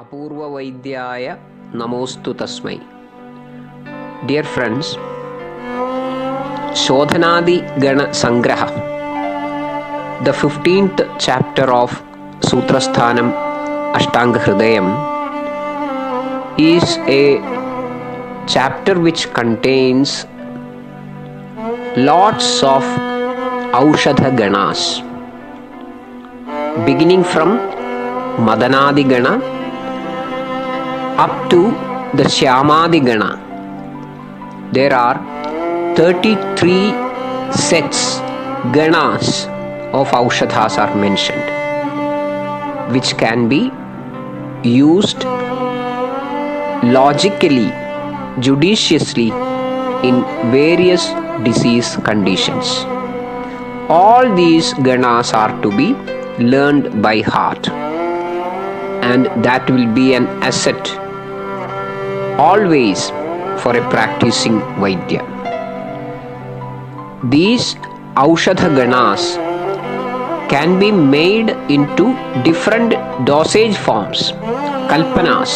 അപൂർവവൈദ്യായ നമോസ്തു തസ്മൈ. Dear friends, ശോധനാദി Gana സംഗ്രഹ, the 15th chapter of Sutrasthanam Ashtanga Hridayam is a chapter which contains lots of Aushadha Ganas, beginning from Madanadi Gana up to the Shyamadi Gana. There are 33 sets, ganas of Aushadhas are mentioned, which can be used logically, judiciously in various disease conditions. All these ganas are to be learned by heart, and that will be an asset always for a practicing Vaidya. These Aushadha Ganas can be made into different dosage forms, kalpanas,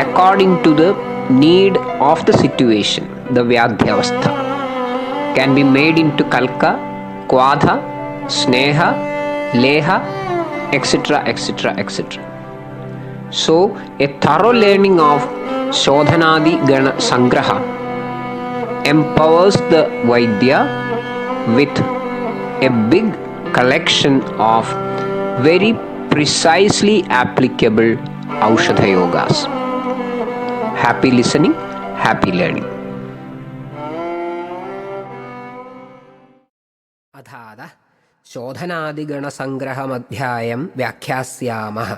according to the need of the situation. The Vyadhyavastha can be made into Kalka, Kvadha, Sneha, Leha, etc., etc., etc. So, a thorough learning of Shodhanadi Gana Sangraha empowers the Vaidya with a big collection of very precisely applicable Aushadha Yogas. Happy listening, happy learning. अथाद शोधनादिगणसङ्ग्रहमध्यायं व्याख्यास्यामः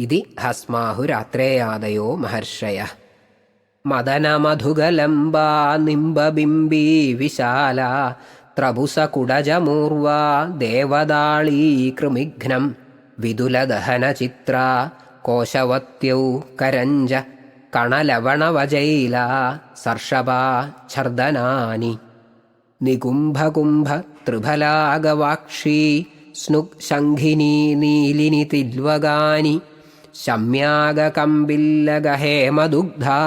इति हस्माहुरात्रेयादयो महर्षयः. मदनमधुगलम्बा निम्बबिम्बी विशाला त्रभुसकुडजमूर्वा देवदाळी कृमिघ्नं विदुलदहनचित्रा कोशवत्यौ करञ्ज कणलवणवजैला सर्षपा छर्दनानि निकुम्भकुम्भ त्रिफलागवाक्षी स्नुक्शङ्खिनी नीलिनि तिल्वगानि शम्यागकम्बिल्लगहेमदुग्धा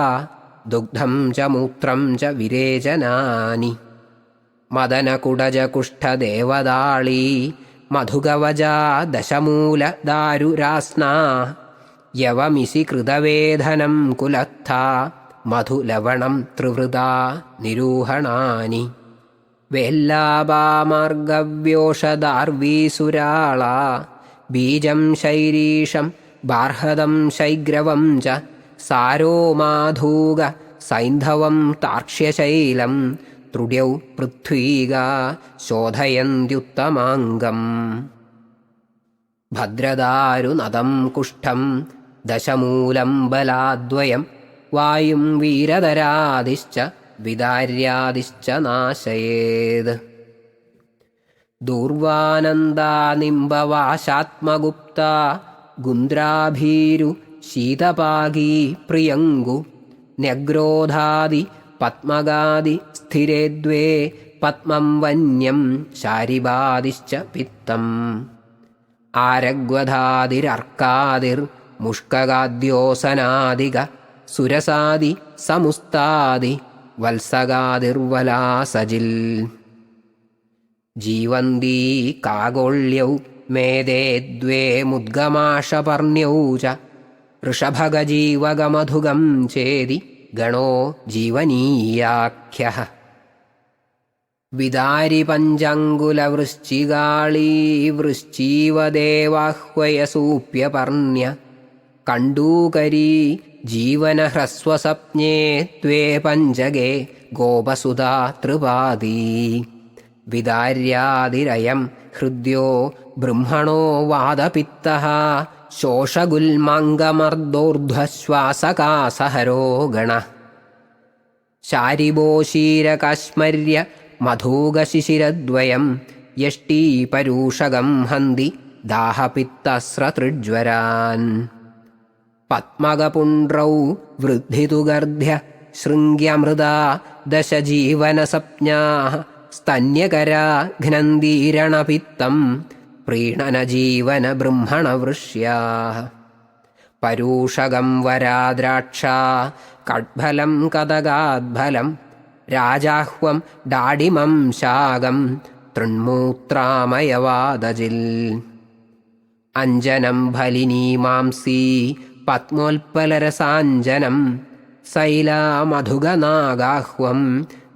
दुग्धं च मूत्रं च विरेचनानि मदनकुडजकुष्ठदेवदाळी मधुगवजा दशमूलदारुरास्ना यवमिसि कृतवेधनं कुलत्था मधुलवणं त्रिवृता निरूहणानि वेल्लाभामार्गव्योषदार्वीसुराळा बीजं शैरीशं बार्हदं शैग्रवं च सारोमाधूग सैन्धवं तार्क्ष्यशैलं त्रुड्यौ पृथ्वीगा शोधयन्त्युत्तमाङ्गम् भद्रदारुनदं कुष्ठं दशमूलं बलाद्वयं वायुं वीरधरादिश्च विदार्यादिश्च नाशयेत् दूर्वानन्दा निम्बवाशात्मगुप्ता गुन्द्राभीरु शीतपागी प्रियङ्गु न्यग्रोधादि पद्मगादि स्थिरे द्वे पद्मं वन्यं शारिबादिश्च पित्तम् आरग्वधादिरर्कादिर्मुष्कगाद्योसनादिग सुरसादि समुस्तादि वल्सगादिर्वलासजिल् जीवन्ती कागोल्यौ मेदे द्वे मुद्गमाशपर्ण्यौ च ऋषभगजीवगमधुगं चेदि गणो जीवनीयाख्यः विदारि पञ्चाङ्गुलवृश्चिगाळी वृश्चीवदेवाह्वयसूप्यपर्ण्य कण्डूकरी जीवनह्रस्वसप्ने त्वे पञ्चगे गोपसुधा त्रिपादी विदार्यादिरयं हृद्यो ब्रह्मणो वादपित्तः शोषगुल्माङ्गमर्दोर्ध्वश्वासकासहरो गणः शारिबोशीरकाश्मर्य मधुगशिशिरद्वयं यष्टीपरूषगं हन्ति दाहपित्तस्रतृज्वरान् पद्मगपुण्ड्रौ वृद्धितुगर्ध्य शृङ्ग्यमृदा दशजीवनसप्ज्ञाः स्तन्यकरा घ्नन्दीरणपित्तं प्रीणनजीवनबृंहणवृष्याः പരൂഷകം വരാദ്രാക്ഷ കഡ്ഫലം കതകാദ്ഫലം രാജാഹ്വം ഡാഡിമം ശാകം തൃൺമൂത്രാമയവാദജിൽ അഞ്ജനം ഫലിനീമാംസി പത്മോൽപ്പലരസാഞ്ജനം ശൈലാമധുഗനാഗാഹ്വം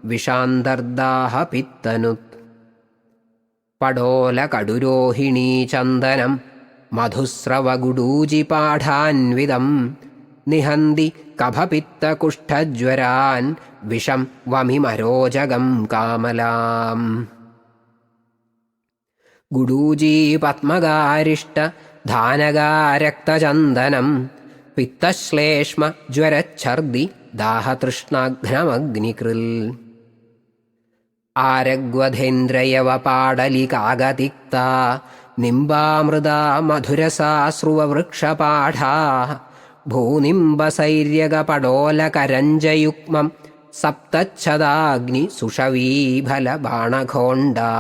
വിഷാന്തർദാഹ പിത്തനുത് പടോലകടുരോഹിണീ ചന്ദനം മധുസ്രവഗുഡൂജിപാഠാൻവിതം നിഹന്തി കഫപിത്തകുഷ്ഠജ്വരാൻ വിഷം വമിമരോചകം കാമലാം ഗുഡൂജീ പത്മകാരിഷ്ട ധാനകാരക്തചന്ദനം പിത്തശ്ലേഷ്മ ജ്വരച്ഛർദി ദാഹതൃഷ്ണാഘ്നമഗ്നികൃൽ ആരഗ്വധേന്ദ്രയവ പാടലികാഗതിക്ത നിംബാമൃതാ മധുരസാശ്രുവവൃക്ഷപാഠാ ഭൂനിംബസൈര്യകപടോലകരഞ്ജയുഗ്മം സപ്തച്ഛദാഗ്നി സുഷവീഫലബാണഘോണ്ടാ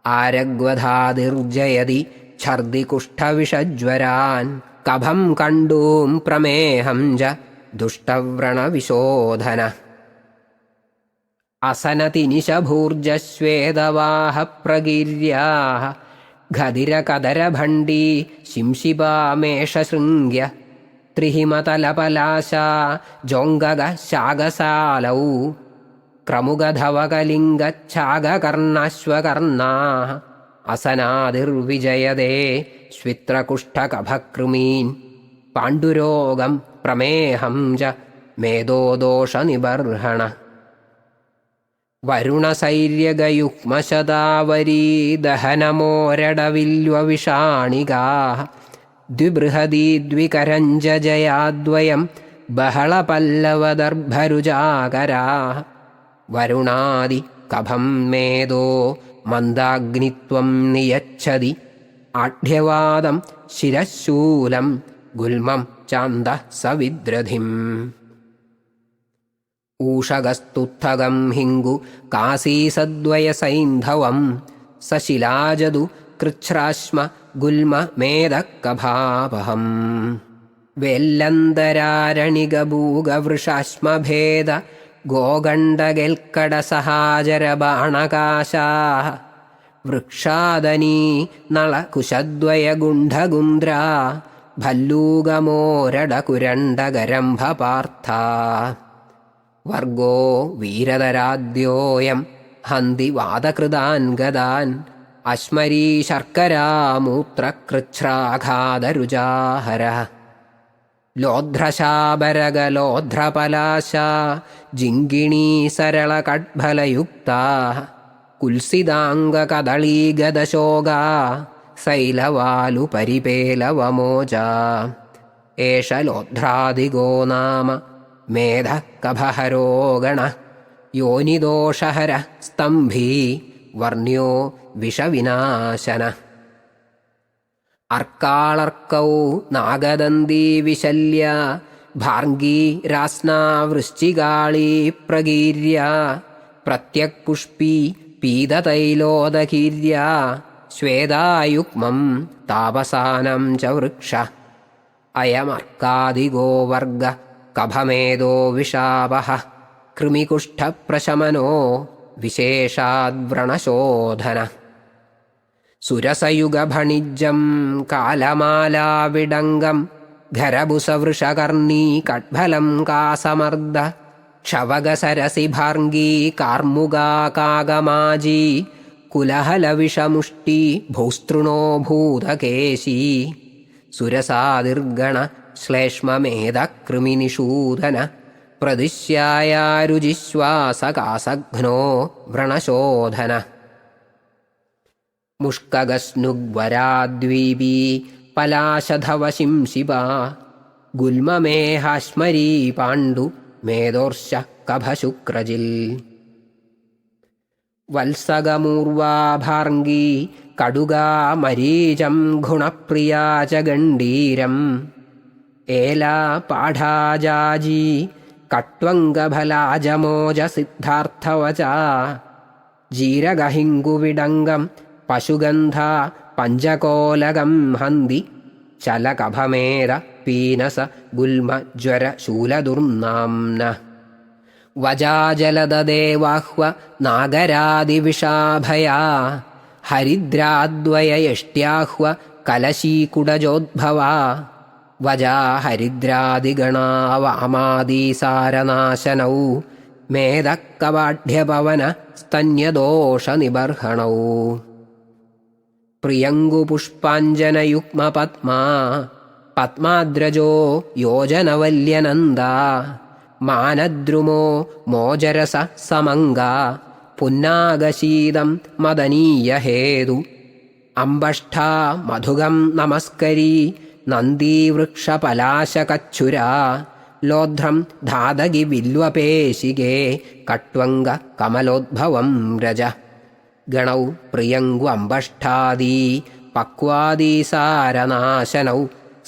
ആരഗ്വധാതിർജയതി ഛർദികുഷ്ഠവിഷജ്വരാൻ കഫം കണ്ടൂം പ്രമേഹം ച ദുഷ്ടവ്രണവിശോധന അസനതിനിശഭൂർജശ്വേതവാഹ പ്രകീര്യാ ഖദിരകദരഭണ്ഡീ ശിംശിപാമേഷശൃംഗ്യ ത്രിഹിമതലപലാശാ ജോംഗഗ ശാഗസാലൗ ക്രമുഗധവകലിംഗച്ഛാഗകർണാശ്വകർണാ അസനാദിർവിജയതേ ശ്വിത്രകുഷ്ഠകഫകൃമീൻ പാണ്ഡുരോഗം പ്രമേഹം ച മേധോദോഷനിബർഹണ വരുണസൈര്യഗയുഗ്മശതാവരീ ദഹനമോരടവില്വവിഷാണികാ ദ്വിബൃഹദീ ദ്വികരഞ്ജയാദ്വയം ബഹളപല്ലവദർഭരുജാകരാ വരുണാദി കഫം മേധോ മന്ദാഗ്നിത്വം നിയച്ഛതി ആഢ്യവാദം ശിരശൂലം ഗുൽമം ചാന്ത സവിദ്രധിം ഊഷഗസ്തുത്ഥകം ഹിംഗു കാസീസദ്വയസൈന്ധവം സശിലാജതു കൃച്ഛ്രാശ്മ ഗുൽമ മേദക്കഭാപഹം വെല്ലന്തരാരണികഭൂഗവൃഷാശ്മഭേദ ഗോഗണ്ഡകെൽക്കടസഹാജരബാണകാശാ വൃക്ഷാദനീ നളകുശദ്വയഗുണ്ഡഗുന്ദ്രാ ഭല്ലൂകമോരടകുരണ്ടകരംഭപാർത്ഥാ വർഗോ വീരതരാദ്യോയം ഹന്തി വാദകൃതാൻ ഗദാൻ അശ്മരീ ശർക്കരാമൂത്രകൃച്ഛ്രാഘാതരുജാഹര ലോധ്രശാബരഗലോധ്രപലാശാ ജിങ്കിണീ സരളകഡ്ഫലയുക്താ കുൽസിതാംഗകദളീഗദശോകാ ശൈലവാലുപരിപേലവമോജാ ഏഷ ലോധ്രാദിഗോ നാമ മേധഃ കഫഹരോ ഗണഃ യോനിദോഷഹര സ്തംഭീ വർണ്യോ വിഷവിനാശന അർക്കാളർക്കൗ നാഗദന്തീ വിശല്യ ഭാർഗീ രാസ്നാ വൃശ്ചികാളീ പ്രകീര്യ പ്രത്യക്പുഷ്പീ പീതതൈലോദകീര്യ ശ്വേതായുഗ്മം താപസാനം ച വൃക്ഷ അയമർക്കാദിഗോ വർഗ കഫമേധോ വിഷാവഹ കൃമികുഷ്ഠപ്രശമനോ വിശേഷാദ്വ്രണശോധന സുരസയുഗഭണിജം കാലമാലാവിഡംഗം ഖരബുസവൃഷകർണീ കഡ്ഫലം കാസമർദ്ദ ക്ഷവഗസരസി ഭാർഗീ കാർമുകാ കാഗമാജീ കുലഹലവിഷമുഷ്ടി ഭൂസ്തൃണോ ഭൂതകേശീ സുരസാദിർഗണ ശ്ലേഷ്മമേധകൃമിനിഷൂദന പ്രതിശ്യായാരുജിശ്വാസകാസഘ്നോ വ്രണശോധന മുഷ്കഗസ്നുഗ്വരാദ്വീപീ പലാശധവശിംശിപാ ഗുൽമമേഹാശ്മരീ പാണ്ഡു മേധോർഷ കഫശുക്രജിൽ വത്സകമൂർവാ ഭാർഗീ കടുകാ മരീചം ഗുണപ്രിയാ ച ഗണ്ഡീരം ഏലാ പാഠാജാജീ കട്വംഗഫലാജമോജ സിദ്ധാർത്ഥവചാ ജീരകഹിംഗുവിഡംഗം പശുഗന്ധ പഞ്ചകോലകം ഹന്തി ചലകഫമേധ പീനസ ഗുൽമ ജ്വര ശൂലദുർനാംന വജാജലദേവാഹ്വ നാഗരാദിവിഷാഭയാ ഹരിദ്രാദ്വയയഷ്ട്യാഹ്വ കലശീകുടജോദ്ഭവാ വജാ ഹരിദ്രാദിഗണാ വാമാദീസാരനാശനൗ മേധക്കവാഢ്യപവന സ്തന്യദോഷനിബർഹണൗ പ്രിയങ്കുപുഷ്പാഞ്ജനയുഗ്മപത്മാ പത്മാദ്രജോ യോജനവല്യനന്ദാ മാനദ്രുമോ മോജരസ സമംഗ പുന്നാഗശീതം മദനീയഹേതു അംബഷ്ഠാ മധുഗം നമസ്കരീ നന്ദീവൃക്ഷപലാശകച്ഛുരാ ലോധ്രം ധാതകി വില്വപേശികേ കട്വംഗ കമലോദ്ഭവം രജ ഗണൗ പ്രിയങ്കു അംബഷ്ഠാദീ പക്വാദീസാരനാശനൗ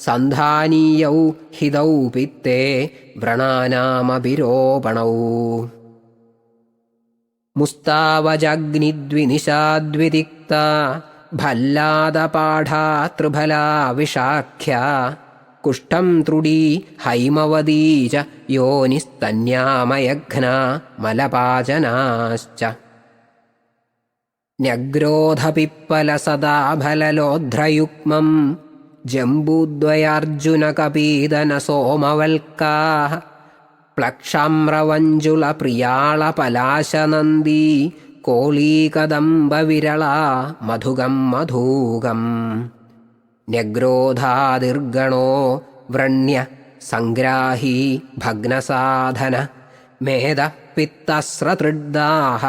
സന്ധാനീയൗ ഹിതൗ പിത്തേ വ്രണാനാമഭിരോപണൗ മുസ്താവജഗ്നിദ്വിനിശാദ്വിദിക്ത ഭല്ലാദപാഠാ ത്രിഫലാ വിഷാഖ്യാ കുഷ്ഠം ത്രുടീ ഹൈമവതീ ച യോനിസ്തന്യാമയഘ്നാ മലപാചനാശ്ച ന്യഗ്രോധപിപ്പലസദാഫലലോധ്രയുഗ്മം ജംബൂദ്വയാർജുനകപീതനസോമവൽക്കാः പ്ലക്ഷാമ്രവഞ്ജുലപ്രിയാളപലാശനന്ദീ കോളീകദംബവിരളാ മധുഗം മധൂകം ന്യഗ്രോധാതിർഗണോ വ്രണ്യ സംഗ്രാഹീ ഭഗ്നസാധന മേധപിത്തസ്രതൃഡ്ദാഹ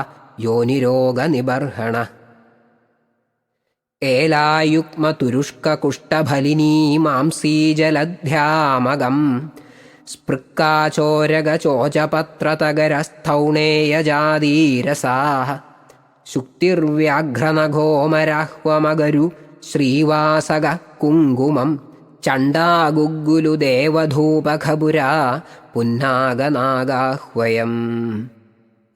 യോനിരോഗനിബർഹണ ഏലായുക്മതുരുഷ്കകുഷ്ടഫലിനീ മാംസീജലധ്യാമകം സ്പൃക്കാചോരകചോചപത്രതഗരസ്ഥൗണേയജാതീരസാः ശുക്തിർവ്യാഘ്രനഘോമരാഹ്വമഗരു ശ്രീവാസക കുങ്കുമം ചണ്ഡാഗുഗ്ഗുലുദേവധൂപഖപുരാ പുന്നാഗനാഗാഹ്വയം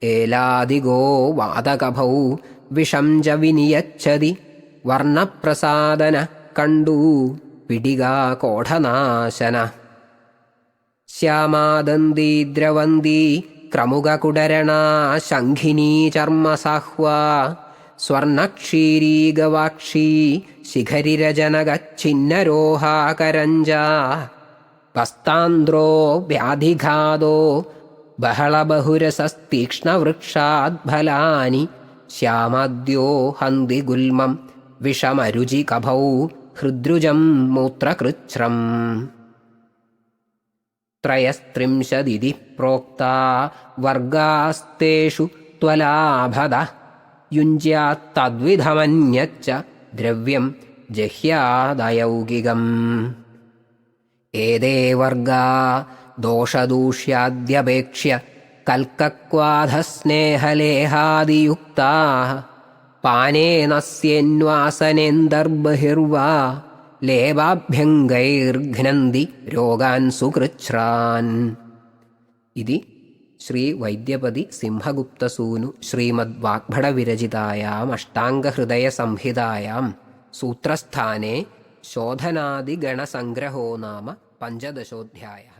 ഏലാദിഗോ വാതകഭൗ വിഷം ച വിനിയച്ഛതി വർണ്ണപ്രസാദന കണ്ടൂ പിടികാ കോഠനാശന ശ്യാമാദന്തീ ദ്രവന്തീ ക്രമുകകുടരണാ ശംഖിനീ ചർമ്മസാഹ്വാ സ്വർണക്ഷീരീ ഗവാക്ഷീ ശിഖരിരജനകച്ഛിന്നരോഹാകരഞ്ജാ വസ്താന്ത്രോ വ്യാധിഘാതോ ബഹളബഹുരസസ്തീക്ഷ്ണവൃക്ഷാദ്ഫലാനി ശ്യാമാദ്യോ ഹന്തി ഗുൽമം വിഷമരുചികഭൗ ഹൃദ്രുജം മൂത്രകൃച്ഛ്രം ത്രയസ്ത്രിംശദിതി പ്രോക്താ വർഗാസ്തേഷു ത്വലാഭത യുഞ്ജ്യാത്തദ്വിധമന്യच्च ദ്രവ്യം ജഹ്യാദയൗകികം ഏതേ വർഗാ ദോഷദൂഷ്യാദ്യപേക്ഷ്യ കൽക്കക്വാധസ്നേഹലേഹാദിയുക്താः പാനേനസ്യേന്വാസനേന്ദർബഹിർവാ ലേവാഭ്യംഗൈർഘ്നന്തി രോഗാൻ സുകൃച്ഛ്രാൻ. ഇതി ശ്രീ വൈദ്യപതി സിംഹഗുപ്തസൂനു ശ്രീമദ്വാഗ്ഭടവിരചിതായാം അഷ്ടാംഗഹൃദയസംഹിതായാം സൂത്രസ്ഥാനെ ശോധനാദിഗണസംഗ്രഹോ നാമ പഞ്ചദശോऽധ്യായः.